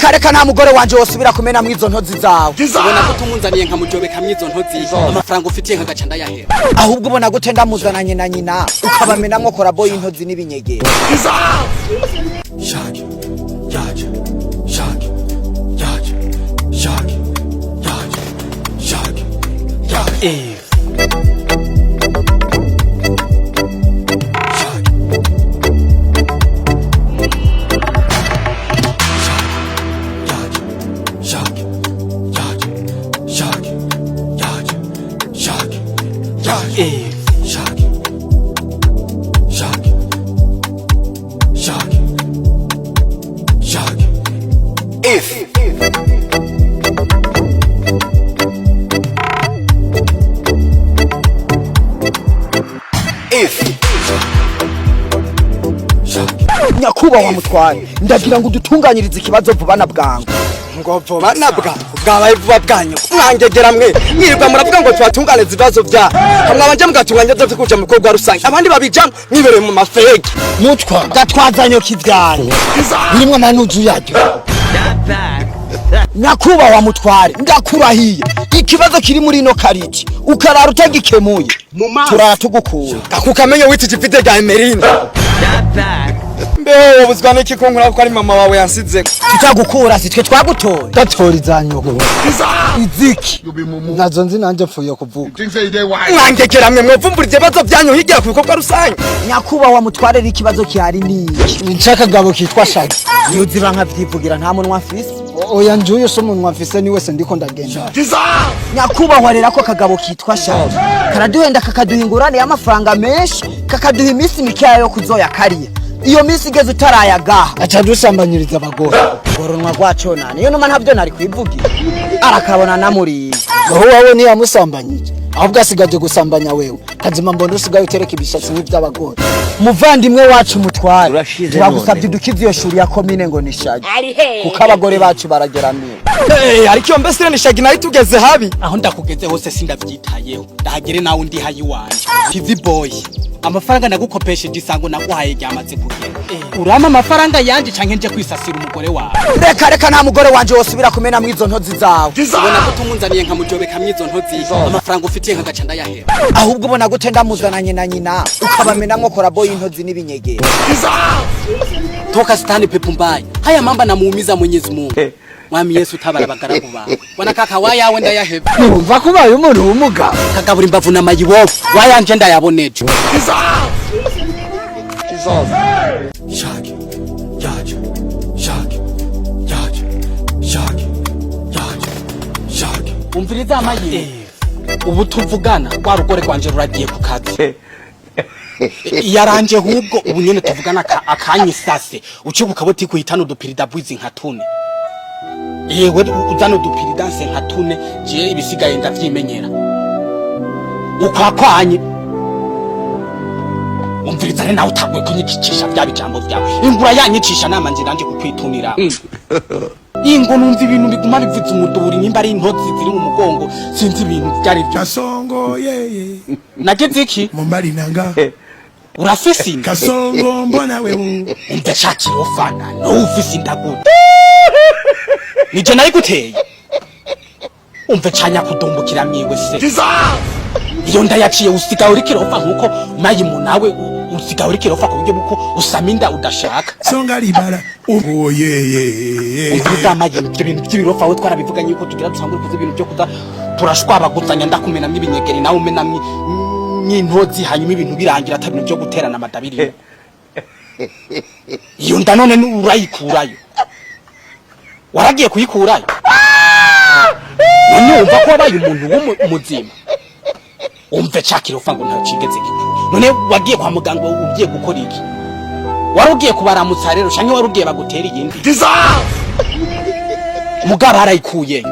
reka nta mugore wanje wosubira kumena mwizo ntozi zawe. Ubona ko tumunzaniye nkamujobeka mwizo ntozi amafaranga ufitiye nkagacanda yahera. Ahubwo ubona gute ndamuzananye na nyina ukabamenamwo korabo y'intozi n'ibinyegera. Shaki, yaje, shaki, yaje, shaki, yaje, shaki, yaje. Nyakubahwa mutware ndagira ngo dutunganyirize ikibazo vuba na bwangu. Ngo vuba na bwabaye vuba bwanyu mwangegera mwe mwirwa muravuga ngo twatunganize ibibazo bya hamwe abanje mugatunganya byo kuja mu bikorwa rusange abandi babijamwe mwibereye mu mafegi Mutwa gatwazanyo kivyanye birimwe amanuzu yaryo. Nyakubahwa mutware ndakurahiye ikibazo kiri muri ino kariti ukarara utagikemuye turatugukura kakukamenye witi gifite ga Emerina mbeho ubuzwa n'iki ko nkura ko ari mama wawe yansize tutagukura sitwe twagutora gatora izanyoko iziki nazo nzi nanje mfuye kuvuga mwangegera mwe mwovumbura ibibazo byanyu higira ku bikorwa rusange. Nyakubahwa mutware ikibazo kihari niki ncakagabo kitwa Shagi yuziba nkavyivugira nta munwa afise. oya njuye so munwa afise ni wese ndiko ndagenda. Nyakubahwa rera ko kagabo kitwa Shagi karaduhenda kakaduhingurane y'amafaranga menshi kakaduha imisi mikeya yo kuzoya kariye iyo misi igeze utarayagaha aca dusambanyiriza abagore goronwa gwaco nane iyo numa ntabyo nari kwivugira arakabona namuri aho wawe ni yamusambanyije ahubwo asigaje gusambanya wewe kazima mbondo usigaye utereka ibishatsi n'ivy'abagore. Muvandimwe wacu mutware turagusabye dukize iyo shuri ya komine ngo ni Shagi kuko abagore bacu barageramiye. Ariko mbese ni Shagi nayo tugeze habi aho ndakugeze hose sindavyitayeho ndahagere nawe ndi hayi wanje TV boy amafaranga nagukopesheje isango naguhaye ryamaze kugera urama amafaranga yanje canke nje kwisasira umugore wawe. Reka nta mugore wanje wosubira kumena mwizo ntozi zawe. Ubona ko tumunzaniye nkamujobeka mwizo ntozi amafaranga ufitiye nkagacanda yahera. Ahubwo ubona gute ndamuzananye na nyina ukabamenamwo korabo y'intozi n'ibinyegera. Toka stani pepo mbaya haya mamba namuumiza Mwenyezi Mungu. Mwami Yesu tabara bagaragu bawe wanakaka wayawe ndayaheva numva kubaye umuntu w'umugabo kagabura imbavu na mayibovu wayanje ndayaboneje. Shaki, yaje, shaki, yaje, shaki, yaje, shaki. Umviriza amayi ubu tuvugana kwa rugore kwanje ruragiye ku kazi yaranje hubwo ubu nyene tuvugana akanyisase ucibuka boti kuhitana udupirida bwizi nka tune yewe uzana udupirida nse nka tune je ibisigaye ndavyimenyera ukwakwanye. Umviriza re nawe utagwe kunyikicisha bya bijambo byawe ingura yanyicisha nama nje nanje kukwitunira ingo numva ibintu biguma bivuze umuduri nimba ari intozi ziri mu mugongo sinzi ibintu byari byo Kasongo yeye nageze iki mumbali nanga urafisi Kasongo mbona wewe umva shaki ofana no ufisi ndaguta nije nayi guteye umva canya kudumbukira mwiwe se iyo ndayaciye usiga uri kirofa nkuko mayimu nawe usiga uri kirofa kubyo buko usaminda udashaka songa libara ubo yeye umva mayimu ibintu by'ibirofa we twarabivuganye yuko tugira dusangure kuza ibintu byo kuza turashwaba gutanya ndakumena mwibinyegeri nawe umena n'intozi hanyuma ibintu birangira atabintu byo guterana amadabiri iyo ndanone urayikurayo waragiye kuyikurayo none umva ko wabaye umuntu w'umuzima umve cyakirofa ngo ntacigeze gito none wagiye kwa muganga ugiye gukora iki warugiye kubaramutsa rero canke warugiye bagutera iyindi mugaba arayikuye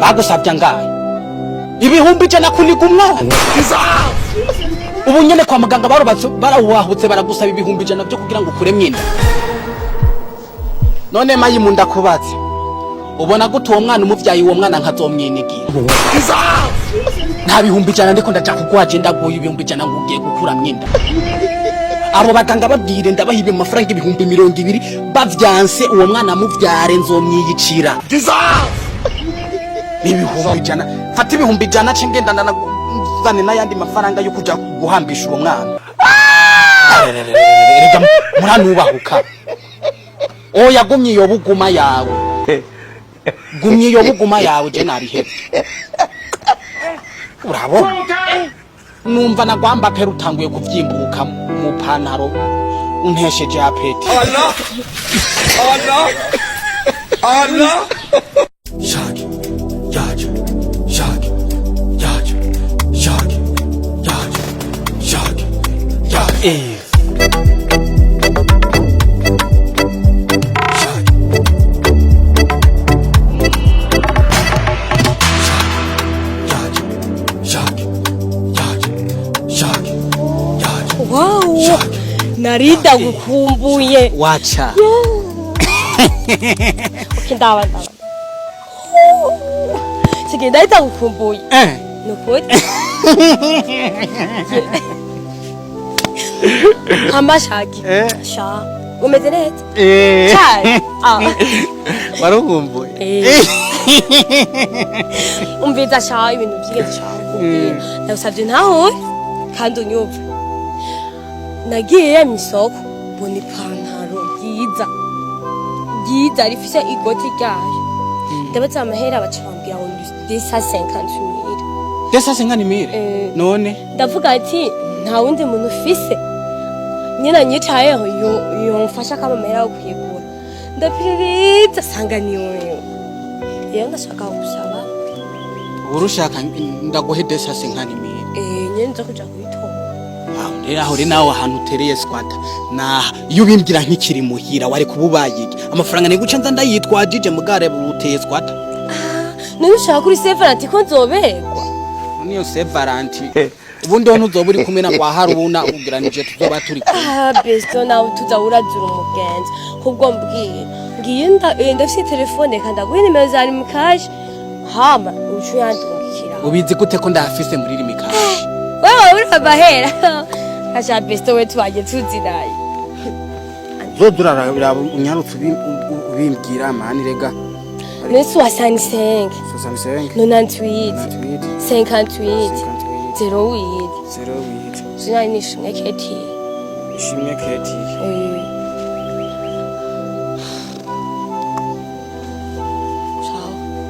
bagusabye ngaye ibihumbi je nakuniga umwana ubu nyene kwa muganga barawahutse baragusaba ibihumbi je navyo kugira ngo ukure mwinda none mayimu ndakubatse ubona gute uwo mwana umuvyayi uwo mwana nkazomwinigira nta bihumbi jana ndiko ndaja kuguha je ndaguha ibihumbi jana ngugiye gukura mwinda abo baganga babwire ndabahibe amafaranga 220,000 bavyanse uwo mwana muvyare nzomwiyicira ibihumbi ijana fata ibihumbi ijana cingenda ndazane n'ayandi mafaranga yo kuja guhambisha uwo mwana rega muranubahuka oya gumye iyo buguma yawe gumye iyo buguma yawe je narihebe urabona numva nagwamba pera utanguye kuvyimbuka mu pantaro untesheje apeti Allah Shaki Yaja Shaki Yaja Shaki Yaja Shaki Yaja Wow, narida gukumbuye. wacha Okay, ndawa. Sige, narida gukumbuye. Nukuri. Hamba Shaki. Sha. Umeze neza? Cyane. warukumbuye Umviza sha ibintu byigeze sha. Ndagusabye ntaho kandi unyumve. Nagiye mu isoko mbona ipantaro ryiza rifise igoti ryayo ndabaza amahera bacambira ngo ndisa 50,000 desa 50,000 none ndavuga ati nta wundi muntu ufise nyina nyicayeho yomfasha kamamera yo kuyigura ndapiririza sanga ni wewe rero ndashaka gusaba urushaka ndaguhe desa 50,000 nyine nza kuja kuyitora aho rero nawe ahantu utereye squatter na iyo ubimbwira nk'ikiri muhira wari kububayiki amafaranga niguca nza ndayitwajije mugare buteye squatter none ushaka kuri Sevaranti ko nzoberwa niyo Sevaranti ubundi ho ntuzoba uri kumwe na kwa Haruna ugiranije tuzoba turi kumwe besto nawe tuza urazura umugenzi kubwo ngiye ndafite telefone kandi aguye nimero za rimikaje hama ucu yandungikira ubizi gute ko ndafise muri rimikaje wewe uri abahera kasha besto we twaje tuziraye zodura unyarutse ubimbwira mani rega Nesu wa 65 98 58 08 Zina nishimye keti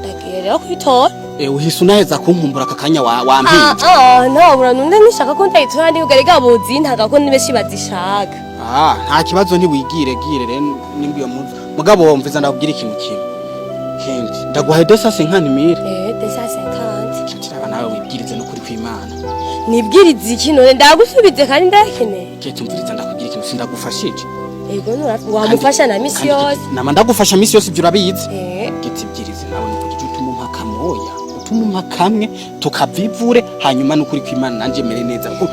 Ndagera kwitora uhise unaheza kunkumbura akakanya wampinje ntabura nunde nishaka ko ndayitora ndi ugarega buzi ntaga ko nibe shibazishaka nta kibazo ntiwigire rero nimbiyo mugabo wumviza ndabwira ikintu kimwe kendi ndaguhaye desa 50,000 desa 50 kitira nawe wibwirize no kuri kw'Imana nibwirize iki none ndagusubize kandi ndakeneye ketumviriza ndakubwira ikintu sindagufashije ego wamufasha na misi yose nama ndagufasha misi yose ibyo urabizi kitibwirize nawe nikugira utuma kamoya utuma kamwe tukavivure hanyuma no kuri kw'Imana nanje mere neza ko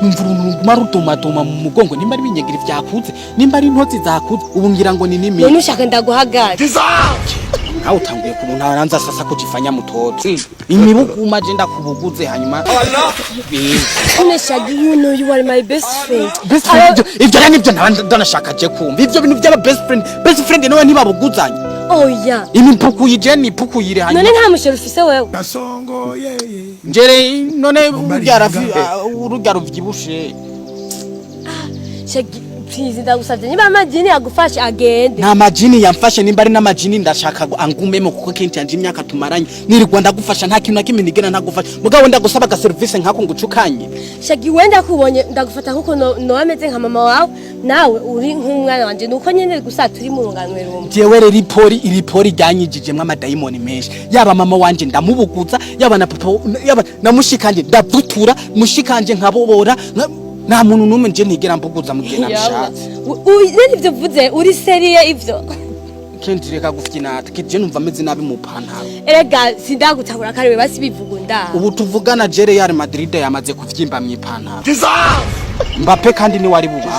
numvura nguma rutoma mu mugongo nimba ari binyegiri vyakuze nimba ari intozi zakuze ubu ngira ngo ni nimi none ushaka ndaguhagaza nawe utanguye kubuntu aranza sasa kujifanya mutoto imibuguma je ndakubuguze hanyuma Shagi, you are my best friend. Best friend ibyo rani byo ndanashaka je kumva ibyo bintu by'aba best friend nawe ntibabuguzanye oya imimpuku yije ni puku yire hanyuma none nta mushero ufise wewe Gasongo njere none urugaro vyibushe Shagi, please ndagusabye niba amajini yagufasha agende nta majini yamfashe nimba ari n'amajini ndashaka angumemo kuko kenti yanje imyaka tumaranye nirirwa ndagufasha nta kintu nakimwe nigena ntagufasha mugabo ndagusaba ga service nkako ngucukanye Shagi, wenda kubonye ndagufata nkuko no ameze nka mama wawe nawe uri nk'umwana wanje nuko nyene gusa turi mu runganwe rumwe jewe rero iripori ryanyijijemwe amadayimoni menshi yaba mama wanje ndamubuguza yaba na papa yaba na mushikanje ndavutura mushikanje nkabobora nta muntu numwe nje ntigera mbuguza mugena bishatse none ivyo vuze uri seriye ivyo kendi reka gufyinata kije numva ameze nabi mu pantaro erega sindagutabura kare basi bivugunda ubu tuvugana je Real Madrid yamaze kuvyimba mu pantaro Mbappe kandi ni wari buba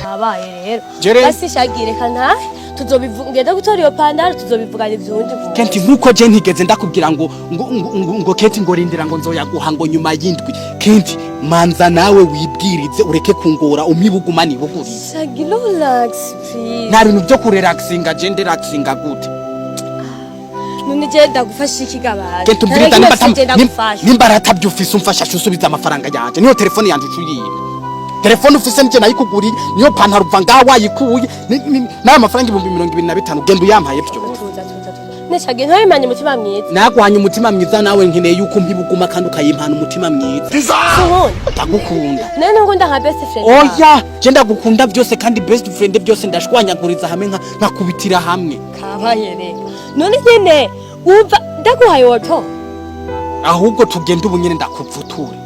habaye rero basi Shagi reka nta tuzobivuga ngenda gutora iyo pandaro tuzobivugana ivyundi vuba Kenti nkuko je ntigeze ndakubwira ngo Kenti ngo rindira ngo nzoyaguha ngo nyuma y'indwi Kenti manza nawe wibwirize ureke kungora umibuguma nibugurize Shagi relax please nta bintu byo kurelaxinga je ndelaxinga gute none je ndagufasha iki gabaje Kenti ubwiriza nimba ratabyufise umfasha usubiza amafaranga yanje niyo telefone yanje ucuyiba telefone ufise nje nayikuguriye niyo pantaro uva ngaho wayikuye nayo amafaranga 225 genda uyampaye byo Neshage ntabimanye umutima mwiza nakwanye umutima mwiza nawe nkeneye yuko mpibuguma kandi ukayimpana umutima mwiza ndagukunda nene ngo nda nka best friend oya je ndagukunda byose kandi best friend byose ndashwanyaguriza hamwe nkakubitira hamwe kabaye rero none nyene uva ndaguhaye woto ahubwo tugende ubunyene ndakuvutura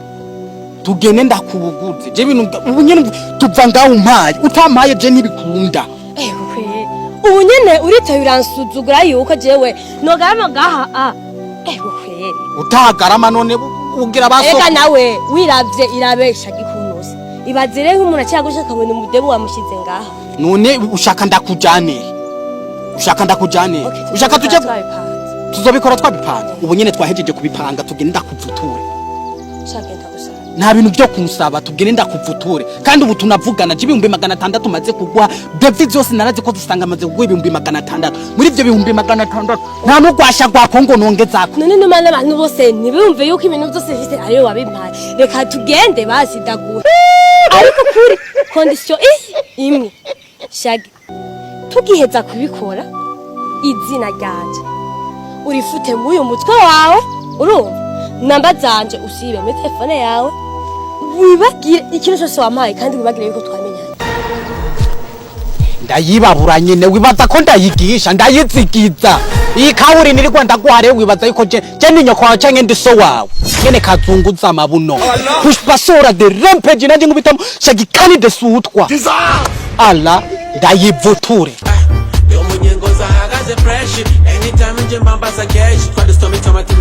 tugende ndakubuguze je bintu ubunyene tuva ngaho umpaye utampaye je ntibikunda ubu nyene uritaye uransuzugura yuko jewe nogarama gaha kweri utagarama none ugira baso ega nawe wiravye irabesha gikunusi ibazire nk'umuntu acyagusha kabone umudebu wamushize ngaha none ushaka ndakujane ushaka tuje tuzobikora twabipanze ubu nyene twahejeje kubipanga tugende ndakuvuture nta bintu byo kunsaba tugende ndakuvuture kandi ubu tunavugana je 600 maze kugwa David zose narazi ko dusanga maze kugwa 600 muri ivyo 600 nta nugwasha gwa Kongo nongezako none numana abantu bose nibumve yuko ibintu byose bifite ariyo wabimpaye reka tugende bazidagura ariko kuri condition imwe Shagi tugiheza kubikora izina ryanje urifute mu uyu mutwe wawe urumva namba zanje usibe muri telefone yawe wibagire ikintu cyose wampaye kandi wibagire yuko twamenyanye ndayibabura nyine wibaza ko ndayigisha ndayizigiza iyi kawuri niri Rwanda gware wibaza yuko je ninyoko wawe canke ndi so wawe nyene kazunguza amabuno pushpasora de rampage nanje ngubitamo Shagi kandi de sutwa ala ndayivuture yo munyengo zahagaze fresh anytime nje mbamba za cash kwa the storm tomato